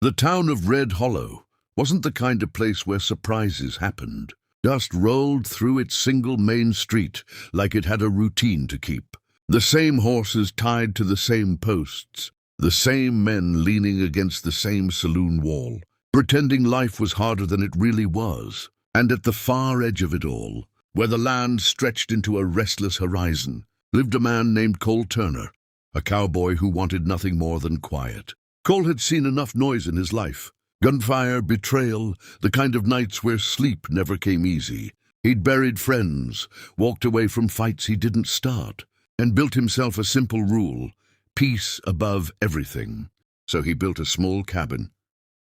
The town of Red Hollow wasn't the kind of place where surprises happened. Dust rolled through its single main street like it had a routine to keep. The same horses tied to the same posts, the same men leaning against the same saloon wall, pretending life was harder than it really was. And at the far edge of it all, where the land stretched into a restless horizon, lived a man named Cole Turner, a cowboy who wanted nothing more than quiet. Cole had seen enough noise in his life. Gunfire, betrayal, the kind of nights where sleep never came easy. He'd buried friends, walked away from fights he didn't start, and built himself a simple rule: peace above everything. So he built a small cabin,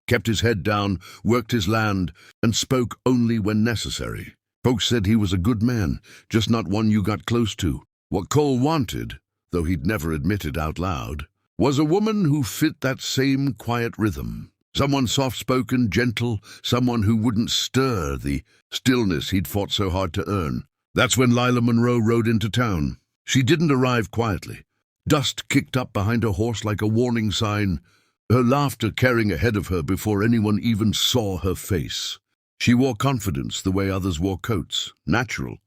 kept his head down, worked his land, and spoke only when necessary. Folks said he was a good man, just not one you got close to. What Cole wanted, though he'd never admit it out loud, was a woman who fit that same quiet rhythm. Someone soft-spoken, gentle, someone who wouldn't stir the stillness he'd fought so hard to earn. That's when Lila Monroe rode into town. She didn't arrive quietly. Dust kicked up behind her horse like a warning sign, her laughter carrying ahead of her before anyone even saw her face. She wore confidence the way others wore coats, natural,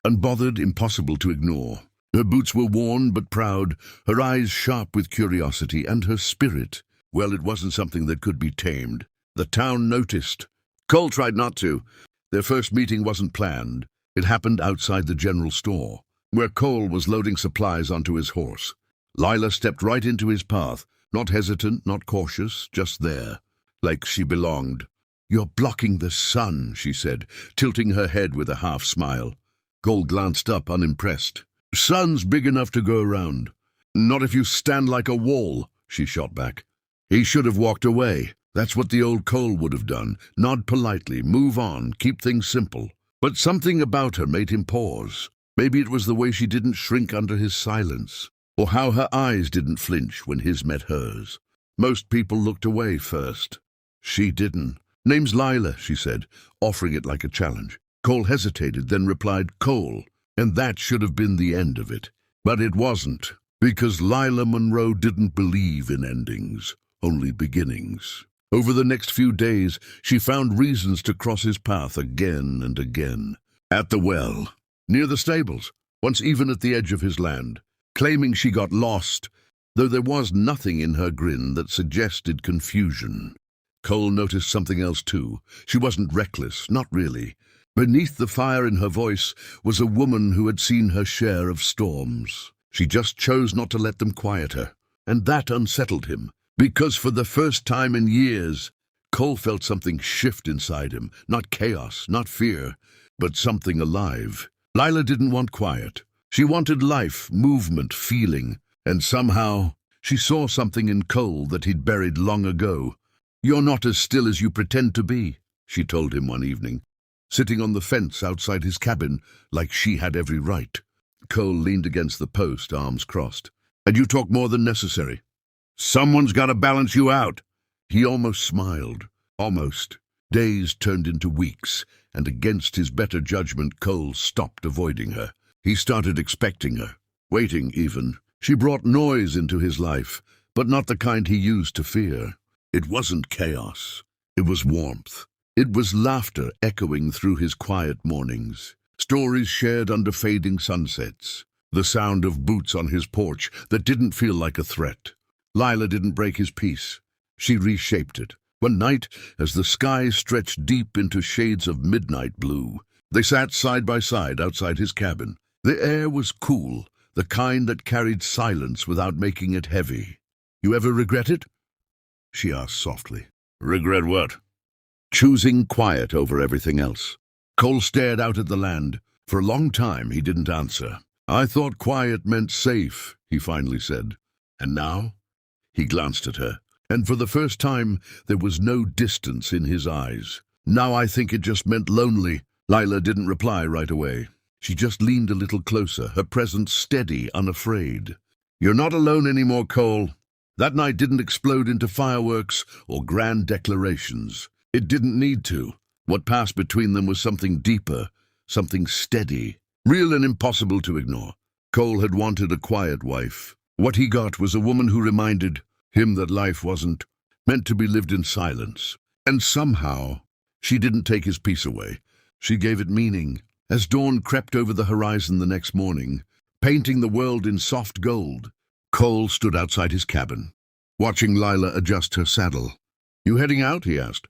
unbothered, impossible to ignore. Her boots were worn but proud, her eyes sharp with curiosity, and her spirit, well, it wasn't something that could be tamed. The town noticed. Cole tried not to. Their first meeting wasn't planned. It happened outside the general store, where Cole was loading supplies onto his horse. Lila stepped right into his path, not hesitant, not cautious, just there, like she belonged. "You're blocking the sun," she said, tilting her head with a half-smile. Cole glanced up, unimpressed. "Sun's big enough to go around." "Not if you stand like a wall," she shot back. He should have walked away. That's what the old Cole would have done. Nod politely, move on, keep things simple. But something about her made him pause. Maybe it was the way she didn't shrink under his silence, or how her eyes didn't flinch when his met hers. Most people looked away first. She didn't. "Name's Lila," she said, offering it like a challenge. Cole hesitated, then replied, "Cole," and that should have been the end of it. But it wasn't, because Lila Monroe didn't believe in endings, only beginnings. Over the next few days, she found reasons to cross his path again and again. At the well, near the stables, once even at the edge of his land, claiming she got lost, though there was nothing in her grin that suggested confusion. Cole noticed something else too. She wasn't reckless, not really. Beneath the fire in her voice was a woman who had seen her share of storms. She just chose not to let them quiet her, and that unsettled him. Because for the first time in years, Cole felt something shift inside him. Not chaos, not fear, but something alive. Lila didn't want quiet. She wanted life, movement, feeling. And somehow, she saw something in Cole that he'd buried long ago. "You're not as still as you pretend to be," she told him one evening, sitting on the fence outside his cabin like she had every right. Cole leaned against the post, arms crossed. "And you talk more than necessary. Someone's got to balance you out." He almost smiled. Almost. Days turned into weeks, and against his better judgment, Cole stopped avoiding her. He started expecting her, waiting even. She brought noise into his life, but not the kind he used to fear. It wasn't chaos. It was warmth. It was laughter echoing through his quiet mornings, stories shared under fading sunsets, the sound of boots on his porch that didn't feel like a threat. Lila didn't break his peace. She reshaped it. One night, as the sky stretched deep into shades of midnight blue, they sat side by side outside his cabin. The air was cool, the kind that carried silence without making it heavy. "You ever regret it?" she asked softly. "Regret what?" "Choosing quiet over everything else." Cole stared out at the land. For a long time he didn't answer. "I thought quiet meant safe," he finally said. "And now?" He glanced at her, and for the first time there was no distance in his eyes. "Now I think it just meant lonely." Lila didn't reply right away. She just leaned a little closer, her presence steady, unafraid. "You're not alone anymore, Cole. That night didn't explode into fireworks or grand declarations. It didn't need to. What passed between them was something deeper, something steady, real and impossible to ignore. Cole had wanted a quiet wife. What he got was a woman who reminded him that life wasn't meant to be lived in silence. And somehow, she didn't take his peace away. She gave it meaning. As dawn crept over the horizon the next morning, painting the world in soft gold, Cole stood outside his cabin, watching Lila adjust her saddle. "You heading out?" he asked.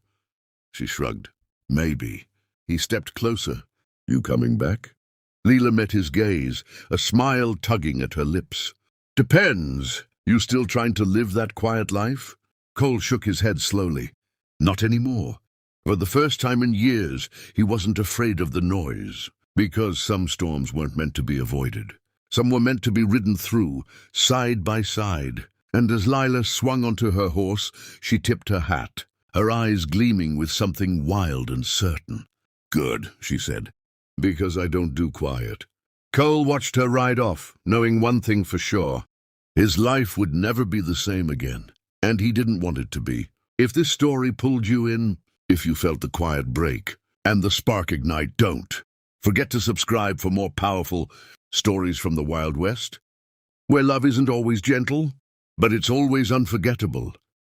She shrugged. "Maybe." He stepped closer. "You coming back?" Lila met his gaze, a smile tugging at her lips. "Depends. You still trying to live that quiet life?" Cole shook his head slowly. Not anymore. For the first time in years, he wasn't afraid of the noise, because some storms weren't meant to be avoided. Some were meant to be ridden through, side by side. And as Lila swung onto her horse, she tipped her hat, her eyes gleaming with something wild and certain. "Good," she said, "because I don't do quiet." Cole watched her ride off, knowing one thing for sure. His life would never be the same again, and he didn't want it to be. If this story pulled you in, if you felt the quiet break and the spark ignite, don't forget to subscribe for more powerful stories from the Wild West, where love isn't always gentle, but it's always unforgettable.